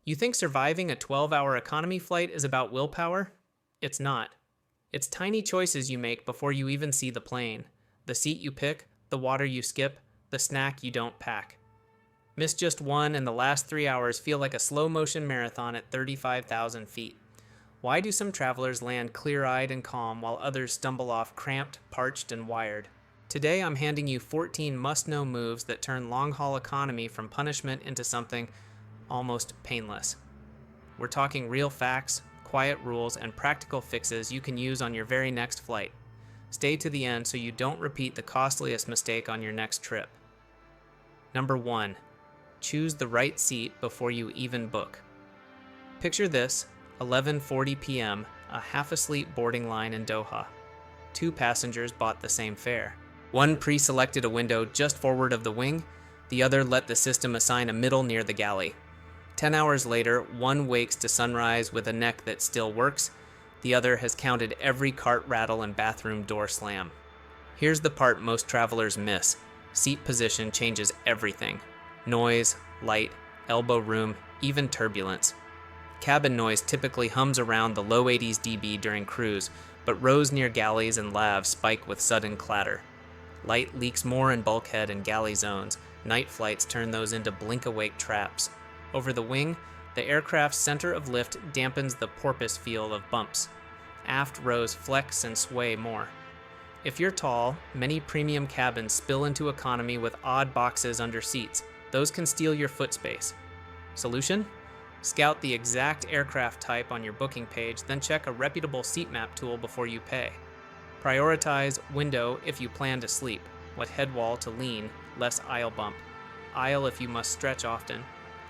You think surviving a 12-hour economy flight is about willpower? It's not. It's tiny choices you make before you even see the plane. The seat you pick, the water you skip, the snack you don't pack. Miss just one and the last 3 hours feel like a slow-motion marathon at 35,000 feet. Why do some travelers land clear-eyed and calm while others stumble off cramped, parched, and wired? Today I'm handing you 14 must-know moves that turn long-haul economy from punishment into something almost painless. We're talking real facts, quiet rules, and practical fixes you can use on your very next flight. Stay to the end so you don't repeat the costliest mistake on your next trip. Number 1. Choose the right seat before you even book. Picture this, 11:40 p.m., a half-asleep boarding line in Doha. 2 passengers bought the same fare. One pre-selected a window just forward of the wing, the other let the system assign a middle near the galley. 10 hours later, one wakes to sunrise with a neck that still works, the other has counted every cart rattle and bathroom door slam. Here's the part most travelers miss. Seat position changes everything. Noise, light, elbow room, even turbulence. Cabin noise typically hums around the low 80s dB during cruise, but rows near galleys and lavs spike with sudden clatter. Light leaks more in bulkhead and galley zones. Night flights turn those into blink-awake traps. Over the wing, the aircraft's center of lift dampens the porpoise feel of bumps. Aft rows flex and sway more. If you're tall, many premium cabins spill into economy with odd boxes under seats. Those can steal your foot space. Solution? Scout the exact aircraft type on your booking page, then check a reputable seat map tool before you pay. Prioritize window if you plan to sleep, what head wall to lean, less aisle bump. Aisle if you must stretch often.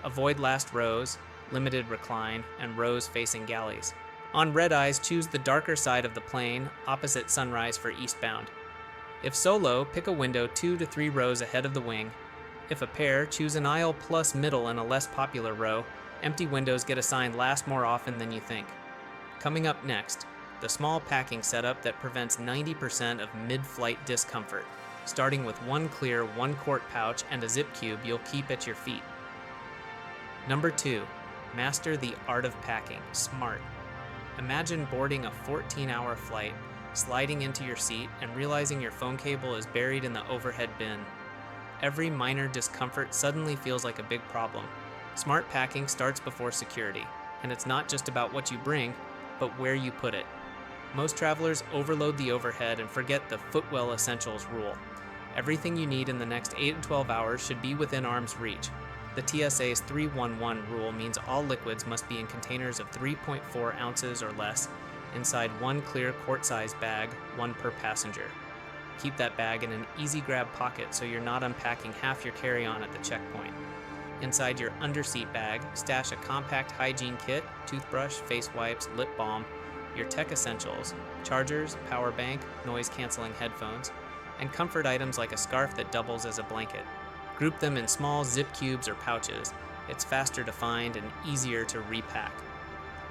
Avoid last rows, limited recline, and rows facing galleys. On red eyes, choose the darker side of the plane, opposite sunrise for eastbound. If solo, pick a window 2 to 3 rows ahead of the wing. If a pair, choose an aisle plus middle in a less popular row. Empty windows get assigned last more often than you think. Coming up next, the small packing setup that prevents 90% of mid-flight discomfort, starting with one clear 1-quart pouch and a zip cube you'll keep at your feet. Number 2, master the art of packing smart. Imagine boarding a 14-hour flight, sliding into your seat, and realizing your phone cable is buried in the overhead bin. Every minor discomfort suddenly feels like a big problem. Smart packing starts before security, and it's not just about what you bring, but where you put it. Most travelers overload the overhead and forget the footwell essentials rule. Everything you need in the next 8 and 12 hours should be within arm's reach. The TSA's 311 rule means all liquids must be in containers of 3.4 ounces or less, inside one clear quart-sized bag, one per passenger. Keep that bag in an easy-grab pocket so you're not unpacking half your carry-on at the checkpoint. Inside your underseat bag, stash a compact hygiene kit, toothbrush, face wipes, lip balm, your tech essentials, chargers, power bank, noise-canceling headphones, and comfort items like a scarf that doubles as a blanket. Group them in small zip cubes or pouches. It's faster to find and easier to repack.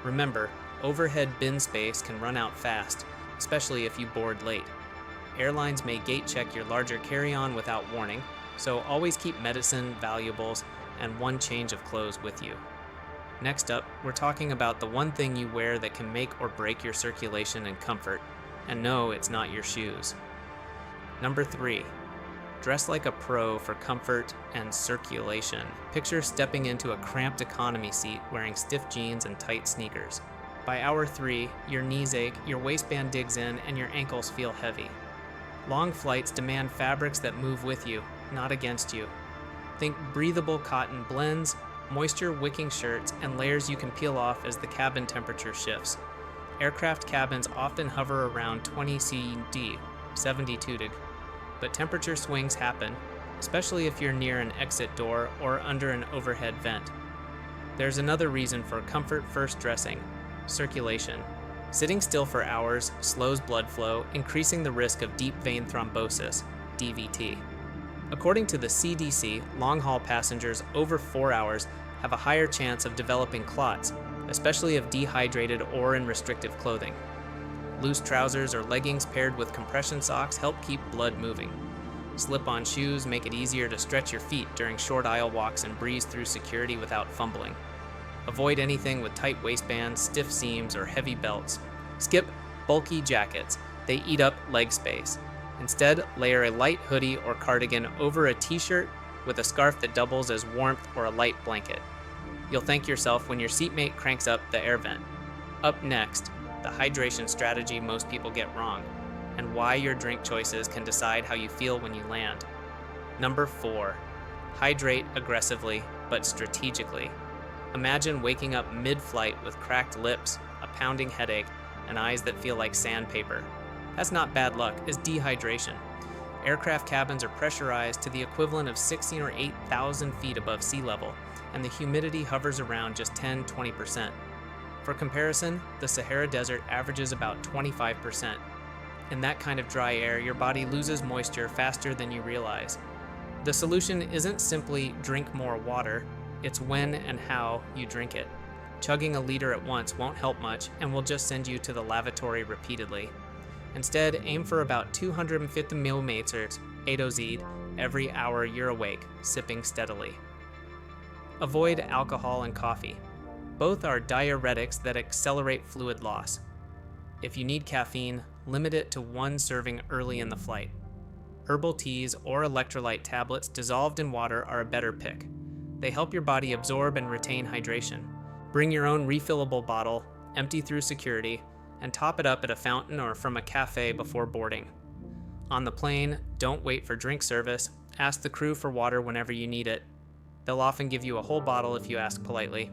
Remember, overhead bin space can run out fast, especially if you board late. Airlines may gate check your larger carry-on without warning, so always keep medicine, valuables, and one change of clothes with you. Next up, we're talking about the one thing you wear that can make or break your circulation and comfort. And no, it's not your shoes. Number 3. Dress like a pro for comfort and circulation. Picture stepping into a cramped economy seat wearing stiff jeans and tight sneakers. By hour 3, your knees ache, your waistband digs in, and your ankles feel heavy. Long flights demand fabrics that move with you, not against you. Think breathable cotton blends, moisture-wicking shirts, and layers you can peel off as the cabin temperature shifts. Aircraft cabins often hover around 20 CD, 72 degrees. But temperature swings happen, especially if you're near an exit door or under an overhead vent. There's another reason for comfort-first dressing: circulation. Sitting still for hours slows blood flow, increasing the risk of deep vein thrombosis, DVT. According to the CDC, long-haul passengers over 4 hours have a higher chance of developing clots, especially if dehydrated or in restrictive clothing. Loose trousers or leggings paired with compression socks help keep blood moving. Slip-on shoes make it easier to stretch your feet during short aisle walks and breeze through security without fumbling. Avoid anything with tight waistbands, stiff seams, or heavy belts. Skip bulky jackets. They eat up leg space. Instead, layer a light hoodie or cardigan over a t-shirt with a scarf that doubles as warmth or a light blanket. You'll thank yourself when your seatmate cranks up the air vent. Up next, the hydration strategy most people get wrong, and why your drink choices can decide how you feel when you land. Number 4, hydrate aggressively but strategically. Imagine waking up mid-flight with cracked lips, a pounding headache, and eyes that feel like sandpaper. That's not bad luck, it's dehydration. Aircraft cabins are pressurized to the equivalent of 16 or 8,000 feet above sea level, and the humidity hovers around just 10-20%. For comparison, the Sahara Desert averages about 25%. In that kind of dry air, your body loses moisture faster than you realize. The solution isn't simply drink more water, it's when and how you drink it. Chugging a liter at once won't help much and will just send you to the lavatory repeatedly. Instead, aim for about 250 milliliters AOZ every hour you're awake, sipping steadily. Avoid alcohol and coffee. Both are diuretics that accelerate fluid loss. If you need caffeine, limit it to 1 serving early in the flight. Herbal teas or electrolyte tablets dissolved in water are a better pick. They help your body absorb and retain hydration. Bring your own refillable bottle, empty through security, and top it up at a fountain or from a cafe before boarding. On the plane, don't wait for drink service. Ask the crew for water whenever you need it. They'll often give you a whole bottle if you ask politely.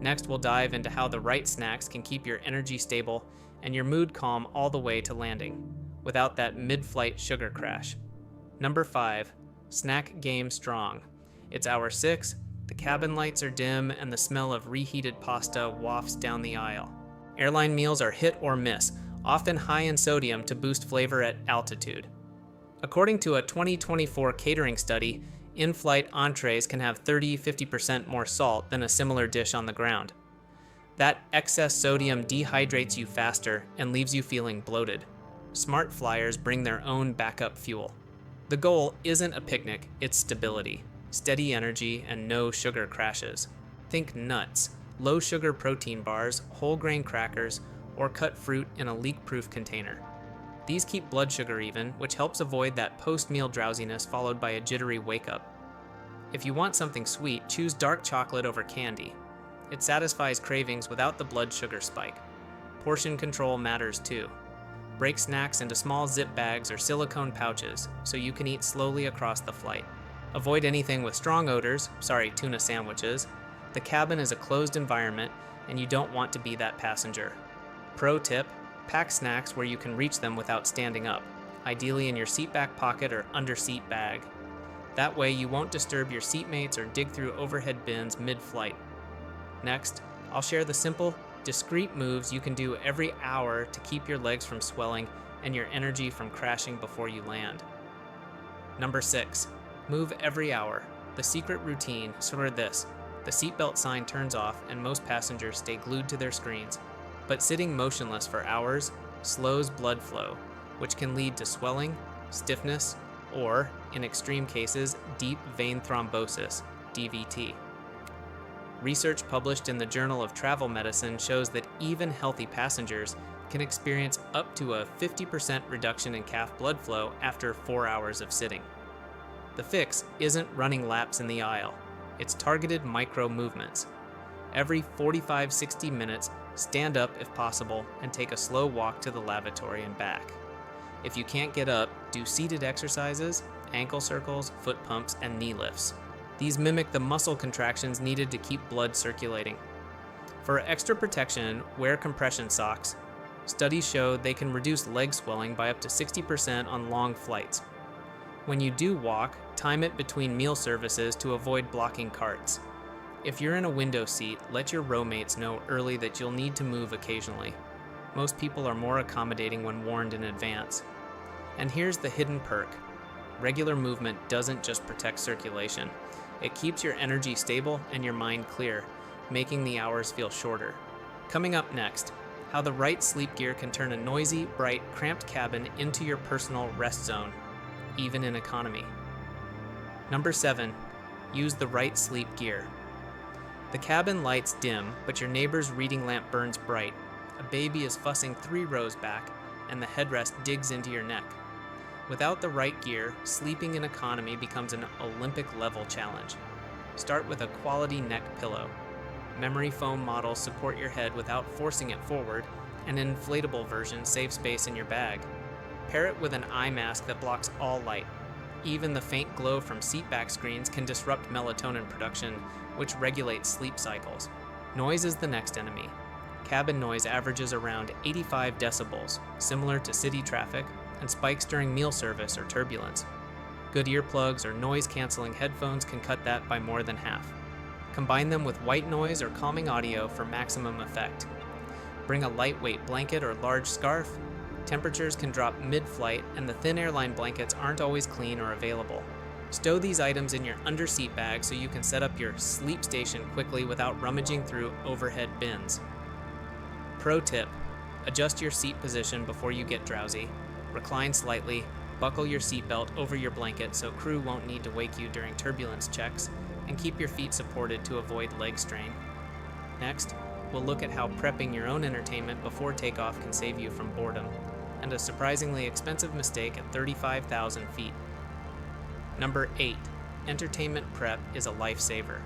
Next, we'll dive into how the right snacks can keep your energy stable and your mood calm all the way to landing, without that mid-flight sugar crash. Number 5, snack game strong. It's hour 6, the cabin lights are dim, and the smell of reheated pasta wafts down the aisle. Airline meals are hit or miss, often high in sodium to boost flavor at altitude. According to a 2024 catering study, in-flight entrees can have 30-50% more salt than a similar dish on the ground. That excess sodium dehydrates you faster and leaves you feeling bloated. Smart flyers bring their own backup fuel. The goal isn't a picnic, it's stability, steady energy, and no sugar crashes. Think nuts, low-sugar protein bars, whole grain crackers, or cut fruit in a leak-proof container. These keep blood sugar even, which helps avoid that post-meal drowsiness followed by a jittery wake-up. If you want something sweet, choose dark chocolate over candy. It satisfies cravings without the blood sugar spike. Portion control matters too. Break snacks into small zip bags or silicone pouches so you can eat slowly across the flight. Avoid anything with strong odors, tuna sandwiches. The cabin is a closed environment and you don't want to be that passenger. Pro tip, pack snacks where you can reach them without standing up, ideally in your seat back pocket or under seat bag. That way you won't disturb your seatmates or dig through overhead bins mid-flight. Next, I'll share the simple, discreet moves you can do every hour to keep your legs from swelling and your energy from crashing before you land. Number 6, move every hour. The secret routine, sort of this. The seatbelt sign turns off and most passengers stay glued to their screens. But sitting motionless for hours slows blood flow, which can lead to swelling, stiffness, or, in extreme cases, deep vein thrombosis, DVT. Research published in the Journal of Travel Medicine shows that even healthy passengers can experience up to a 50% reduction in calf blood flow after 4 hours of sitting. The fix isn't running laps in the aisle, it's targeted micro movements. Every 45-60 minutes, stand up if possible and take a slow walk to the lavatory and back. If you can't get up, do seated exercises, ankle circles, foot pumps, and knee lifts. These mimic the muscle contractions needed to keep blood circulating. For extra protection, wear compression socks. Studies show they can reduce leg swelling by up to 60% on long flights. When you do walk, time it between meal services to avoid blocking carts. If you're in a window seat, let your row mates know early that you'll need to move occasionally. Most people are more accommodating when warned in advance. And here's the hidden perk. Regular movement doesn't just protect circulation. It keeps your energy stable and your mind clear, making the hours feel shorter. Coming up next, how the right sleep gear can turn a noisy, bright, cramped cabin into your personal rest zone, even in economy. Number 7, use the right sleep gear. The cabin lights dim, but your neighbor's reading lamp burns bright. A baby is fussing 3 rows back, and the headrest digs into your neck. Without the right gear, sleeping in economy becomes an Olympic-level challenge. Start with a quality neck pillow. Memory foam models support your head without forcing it forward, and an inflatable version saves space in your bag. Pair it with an eye mask that blocks all light. Even the faint glow from seatback screens can disrupt melatonin production, which regulates sleep cycles. Noise is the next enemy. Cabin noise averages around 85 decibels, similar to city traffic, and spikes during meal service or turbulence. Good earplugs or noise-canceling headphones can cut that by more than half. Combine them with white noise or calming audio for maximum effect. Bring a lightweight blanket or large scarf. Temperatures can drop mid-flight, and the thin airline blankets aren't always clean or available. Stow these items in your under-seat bag so you can set up your sleep station quickly without rummaging through overhead bins. Pro tip: adjust your seat position before you get drowsy. Recline slightly, buckle your seatbelt over your blanket so crew won't need to wake you during turbulence checks, and keep your feet supported to avoid leg strain. Next, we'll look at how prepping your own entertainment before takeoff can save you from boredom, and a surprisingly expensive mistake at 35,000 feet. Number 8. Entertainment prep is a lifesaver.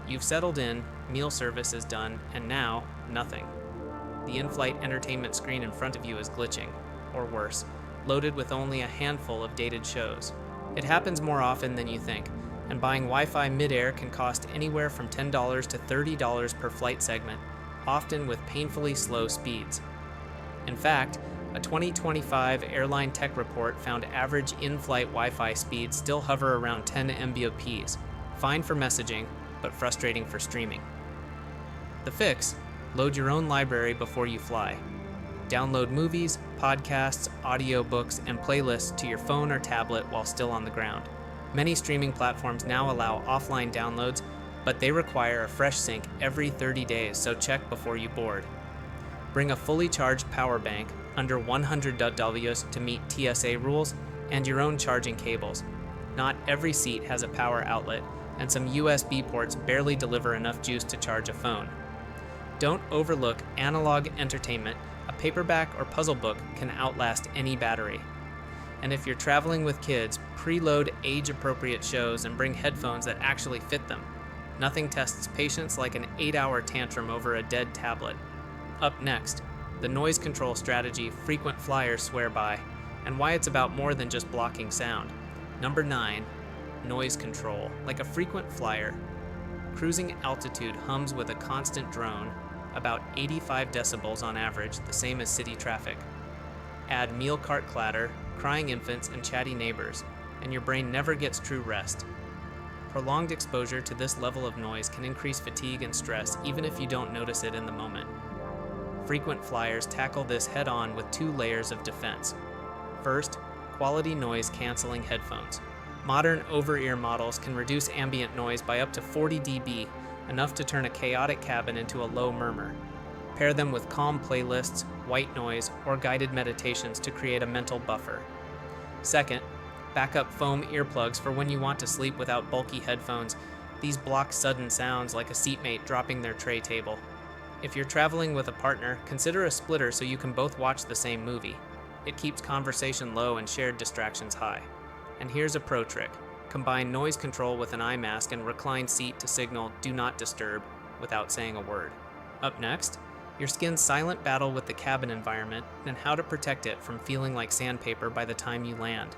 You've settled in, meal service is done, and now, nothing. The in-flight entertainment screen in front of you is glitching, or worse, loaded with only a handful of dated shows. It happens more often than you think, and buying Wi-Fi mid-air can cost anywhere from $10 to $30 per flight segment, often with painfully slow speeds. In fact, a 2025 airline tech report found average in-flight Wi-Fi speeds still hover around 10 Mbps, fine for messaging, but frustrating for streaming. The fix: load your own library before you fly. Download movies, podcasts, audiobooks, and playlists to your phone or tablet while still on the ground. Many streaming platforms now allow offline downloads, but they require a fresh sync every 30 days, so check before you board. Bring a fully charged power bank, under 100 W to meet TSA rules, and your own charging cables. Not every seat has a power outlet, and some USB ports barely deliver enough juice to charge a phone. Don't overlook analog entertainment. A paperback or puzzle book can outlast any battery. And if you're traveling with kids, preload age-appropriate shows and bring headphones that actually fit them. Nothing tests patience like an 8-hour tantrum over a dead tablet. Up next, the noise control strategy frequent flyers swear by, and why it's about more than just blocking sound. Number 9, noise control. Like a frequent flyer, cruising altitude hums with a constant drone, about 85 decibels on average, the same as city traffic. Add meal cart clatter, crying infants, and chatty neighbors, and your brain never gets true rest. Prolonged exposure to this level of noise can increase fatigue and stress even if you don't notice it in the moment. Frequent flyers tackle this head-on with 2 layers of defense. First, quality noise canceling headphones. Modern over-ear models can reduce ambient noise by up to 40 dB, enough to turn a chaotic cabin into a low murmur. Pair them with calm playlists, white noise, or guided meditations to create a mental buffer. Second, backup foam earplugs for when you want to sleep without bulky headphones. These block sudden sounds like a seatmate dropping their tray table. If you're traveling with a partner, consider a splitter so you can both watch the same movie. It keeps conversation low and shared distractions high. And here's a pro trick. Combine noise control with an eye mask and recline seat to signal "do not disturb" without saying a word. Up next, your skin's silent battle with the cabin environment and how to protect it from feeling like sandpaper by the time you land.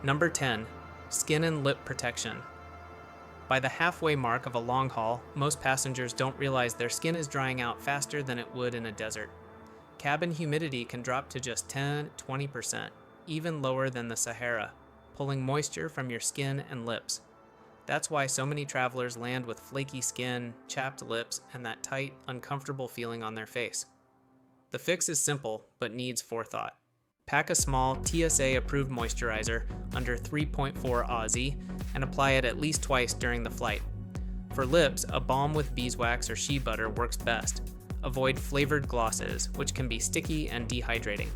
Number 10, skin and lip protection. By the halfway mark of a long haul, most passengers don't realize their skin is drying out faster than it would in a desert. Cabin humidity can drop to just 10-20%, even lower than the Sahara, pulling moisture from your skin and lips. That's why so many travelers land with flaky skin, chapped lips, and that tight, uncomfortable feeling on their face. The fix is simple, but needs forethought. Pack a small TSA-approved moisturizer under 3.4 Aussie and apply it at least twice during the flight. For lips, a balm with beeswax or shea butter works best. Avoid flavored glosses, which can be sticky and dehydrating.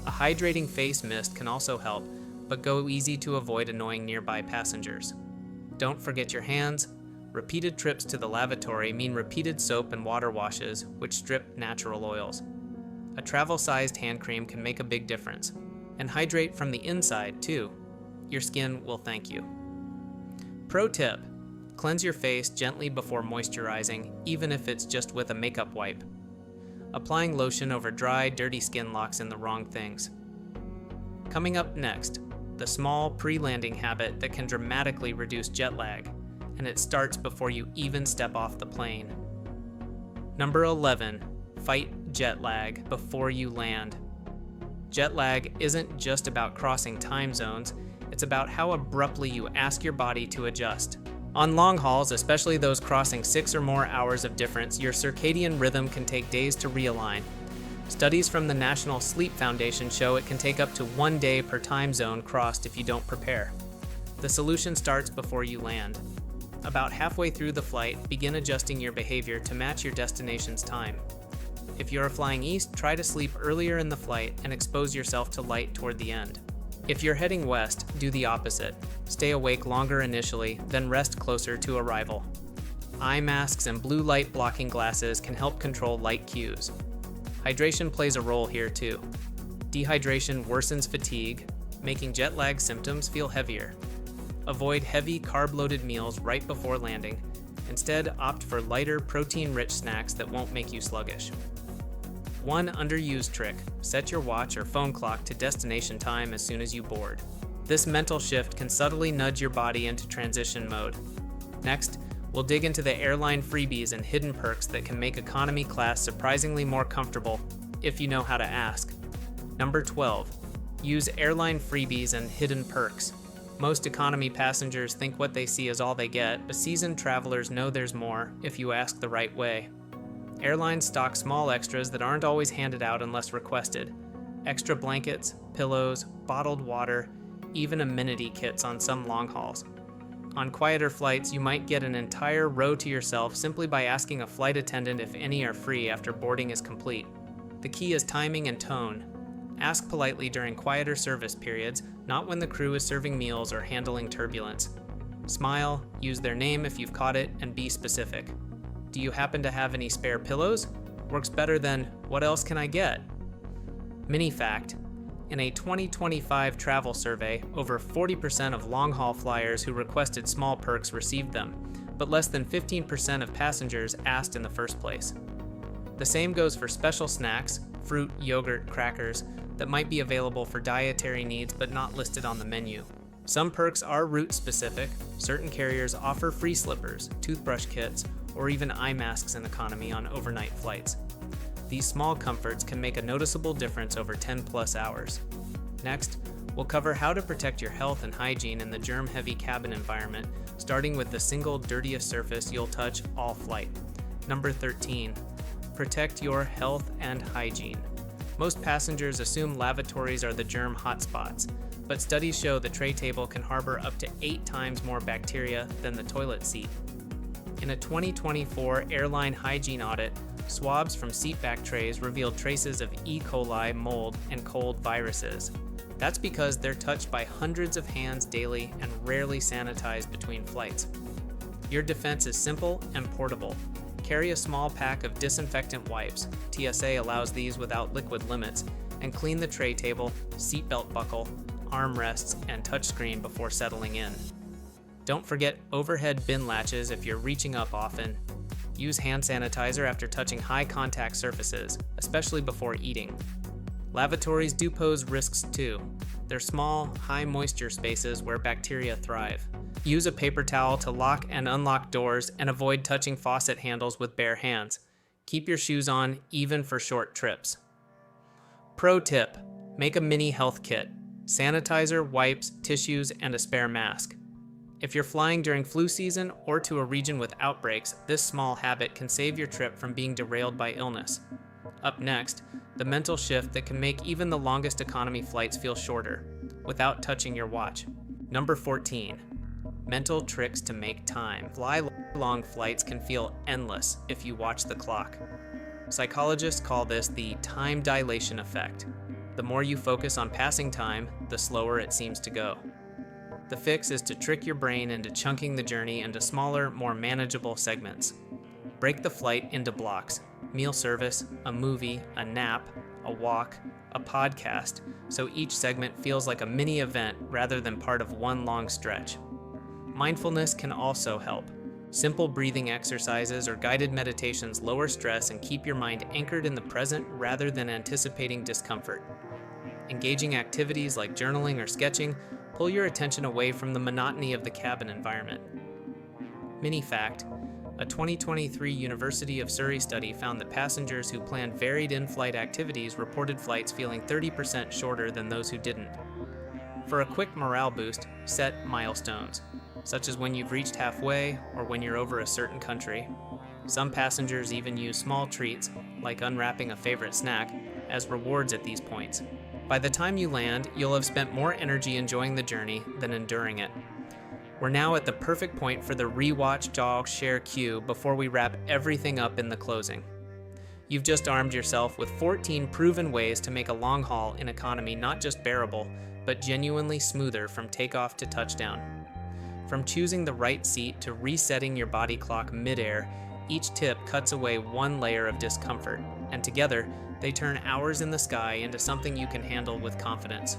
A hydrating face mist can also help, but go easy to avoid annoying nearby passengers. Don't forget your hands. Repeated trips to the lavatory mean repeated soap and water washes, which strip natural oils. A travel-sized hand cream can make a big difference. And hydrate from the inside, too. Your skin will thank you. Pro tip: cleanse your face gently before moisturizing, even if it's just with a makeup wipe. Applying lotion over dry, dirty skin locks in the wrong things. Coming up next, the small pre-landing habit that can dramatically reduce jet lag, and it starts before you even step off the plane. Number 11, fight jet lag before you land. Jet lag isn't just about crossing time zones, it's about how abruptly you ask your body to adjust. On long hauls, especially those crossing 6 or more hours of difference, your circadian rhythm can take days to realign. Studies from the National Sleep Foundation show it can take up to 1 day per time zone crossed if you don't prepare. The solution starts before you land. About halfway through the flight, begin adjusting your behavior to match your destination's time. If you are flying east, try to sleep earlier in the flight and expose yourself to light toward the end. If you're heading west, do the opposite. Stay awake longer initially, then rest closer to arrival. Eye masks and blue light blocking glasses can help control light cues. Hydration plays a role here too. Dehydration worsens fatigue, making jet lag symptoms feel heavier. Avoid heavy carb-loaded meals right before landing. Instead, opt for lighter, protein-rich snacks that won't make you sluggish. One underused trick: set your watch or phone clock to destination time as soon as you board. This mental shift can subtly nudge your body into transition mode. Next, we'll dig into the airline freebies and hidden perks that can make economy class surprisingly more comfortable if you know how to ask. Number 12, use airline freebies and hidden perks. Most economy passengers think what they see is all they get, but seasoned travelers know there's more if you ask the right way. Airlines stock small extras that aren't always handed out unless requested. Extra blankets, pillows, bottled water, even amenity kits on some long hauls. On quieter flights, you might get an entire row to yourself simply by asking a flight attendant if any are free after boarding is complete. The key is timing and tone. Ask politely during quieter service periods, not when the crew is serving meals or handling turbulence. Smile, use their name if you've caught it, and be specific. Do you happen to have any spare pillows? Works better than, what else can I get? Mini fact: in a 2025 travel survey, over 40% of long-haul flyers who requested small perks received them, but less than 15% of passengers asked in the first place. The same goes for special snacks, fruit, yogurt, crackers, that might be available for dietary needs but not listed on the menu. Some perks are route specific. Certain carriers offer free slippers, toothbrush kits, or even eye masks in economy on overnight flights. These small comforts can make a noticeable difference over 10+ hours. Next, we'll cover how to protect your health and hygiene in the germ-heavy cabin environment, starting with the single dirtiest surface you'll touch all flight. Number 13, protect your health and hygiene. Most passengers assume lavatories are the germ hotspots, but studies show the tray table can harbor up to 8 times more bacteria than the toilet seat. In a 2024 airline hygiene audit, swabs from seatback trays revealed traces of E. coli, mold, and cold viruses. That's because they're touched by hundreds of hands daily and rarely sanitized between flights. Your defense is simple and portable. Carry a small pack of disinfectant wipes. TSA allows these without liquid limits, and clean the tray table, seatbelt buckle, armrests, and touchscreen before settling in. Don't forget overhead bin latches if you're reaching up often. Use hand sanitizer after touching high contact surfaces, especially before eating. Lavatories do pose risks too. They're small, high moisture spaces where bacteria thrive. Use a paper towel to lock and unlock doors and avoid touching faucet handles with bare hands. Keep your shoes on even for short trips. Pro tip: make a mini health kit. Sanitizer, wipes, tissues, and a spare mask. If you're flying during flu season or to a region with outbreaks, this small habit can save your trip from being derailed by illness. Up next, the mental shift that can make even the longest economy flights feel shorter, without touching your watch. Number 14, mental tricks to make time. Long flights can feel endless if you watch the clock. Psychologists call this the time dilation effect. The more you focus on passing time, the slower it seems to go. The fix is to trick your brain into chunking the journey into smaller, more manageable segments. Break the flight into blocks: meal service, a movie, a nap, a walk, a podcast, so each segment feels like a mini event rather than part of one long stretch. Mindfulness can also help. Simple breathing exercises or guided meditations lower stress and keep your mind anchored in the present rather than anticipating discomfort. Engaging activities like journaling or sketching pull your attention away from the monotony of the cabin environment. Mini fact: a 2023 University of Surrey study found that passengers who planned varied in-flight activities reported flights feeling 30% shorter than those who didn't. For a quick morale boost, set milestones, such as when you've reached halfway or when you're over a certain country. Some passengers even use small treats, like unwrapping a favorite snack, as rewards at these points. By the time you land, you'll have spent more energy enjoying the journey than enduring it. We're now at the perfect point for the rewatch, jog, share queue before we wrap everything up in the closing. You've just armed yourself with 14 proven ways to make a long haul in economy not just bearable, but genuinely smoother from takeoff to touchdown. From choosing the right seat to resetting your body clock midair, each tip cuts away one layer of discomfort, and together, they turn hours in the sky into something you can handle with confidence.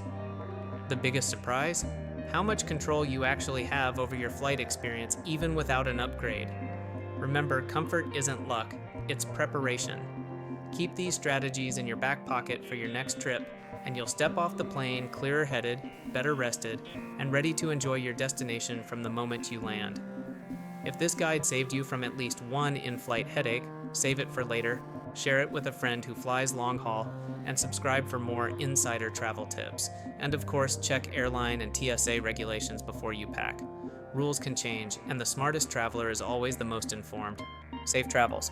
The biggest surprise? How much control you actually have over your flight experience even without an upgrade. Remember, comfort isn't luck, it's preparation. Keep these strategies in your back pocket for your next trip, and you'll step off the plane clearer headed, better rested, and ready to enjoy your destination from the moment you land. If this guide saved you from at least one in-flight headache, save it for later, share it with a friend who flies long haul, and subscribe for more insider travel tips. And of course, check airline and TSA regulations before you pack. Rules can change, and the smartest traveler is always the most informed. Safe travels.